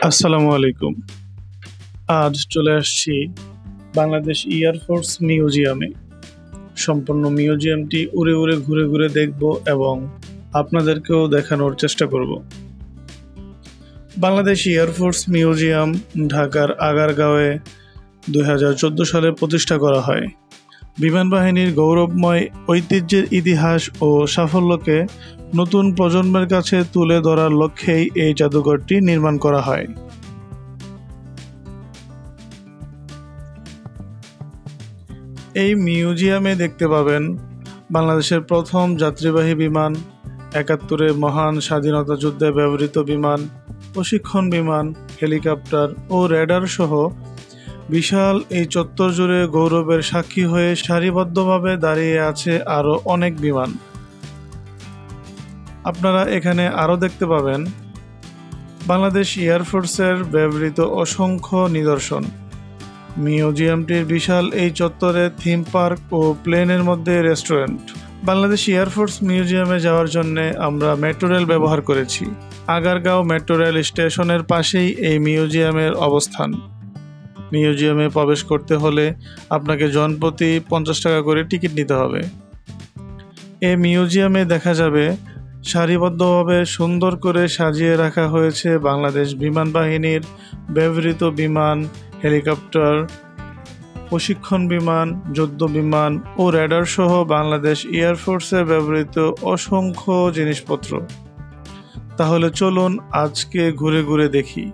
আসসালামু আলাইকুম। আজ চলে আসছি বাংলাদেশ এয়ারফোর্স মিউজিয়ামে। সম্পূর্ণ মিউজিয়ামটি উড়ে উড়ে ঘুরে ঘুরে দেখব এবং আপনাদেরকেও দেখানোর চেষ্টা করব। বাংলাদেশ এয়ারফোর্স মিউজিয়াম ঢাকার আগারগাঁওয়ে 2014 সালে প্রতিষ্ঠা করা হয়। বিমান বাহিনীর গৌরবময় ঐতিহ্যের ইতিহাস ও সাফল্যকে নতুন প্রজন্মের কাছে তুলে ধরার লক্ষ্যেই এই জাদুঘরটি নির্মাণ করা হয়। এই মিউজিয়ামে দেখতে পাবেন বাংলাদেশের প্রথম যাত্রীবাহী বিমান, ৭১-এ মহান স্বাধীনতা যুদ্ধে ব্যবহৃত বিমান, প্রশিক্ষণ বিমান, হেলিকপ্টার ও রেডার সহ বিশাল এই চত্বর জুড়ে গৌরবের সাক্ষী হয়ে সারিবদ্ধভাবে দাঁড়িয়ে আছে আরও অনেক বিমান। আপনারা এখানে আরও দেখতে পাবেন বাংলাদেশ এয়ারফোর্সের ব্যবহৃত অসংখ্য নিদর্শন। মিউজিয়ামটির বিশাল এই চত্বরে থিম পার্ক ও প্লেনের মধ্যে রেস্টুরেন্ট। বাংলাদেশ এয়ারফোর্স মিউজিয়ামে যাওয়ার জন্য আমরা মেট্রো রেল ব্যবহার করেছি। আগারগাঁও মেট্রো রেল স্টেশনের পাশেই এই মিউজিয়ামের অবস্থান। মিউজিয়ামে প্রবেশ করতে হলে আপনাকে জনপ্রতি 50 টাকা করে টিকিট নিতে হবে। এই মিউজিয়ামে দেখা যাবে সারিবদ্ধভাবে সুন্দর করে সাজিয়ে রাখা হয়েছে বাংলাদেশ বিমান বাহিনীর ব্যবহৃত বিমান, হেলিকপ্টার, প্রশিক্ষণ বিমান, যুদ্ধ বিমান ও রেডার সহ বাংলাদেশ এয়ারফোর্সে ব্যবহৃত অসংখ্য জিনিসপত্র। তাহলে চলুন আজকে ঘুরে ঘুরে দেখি।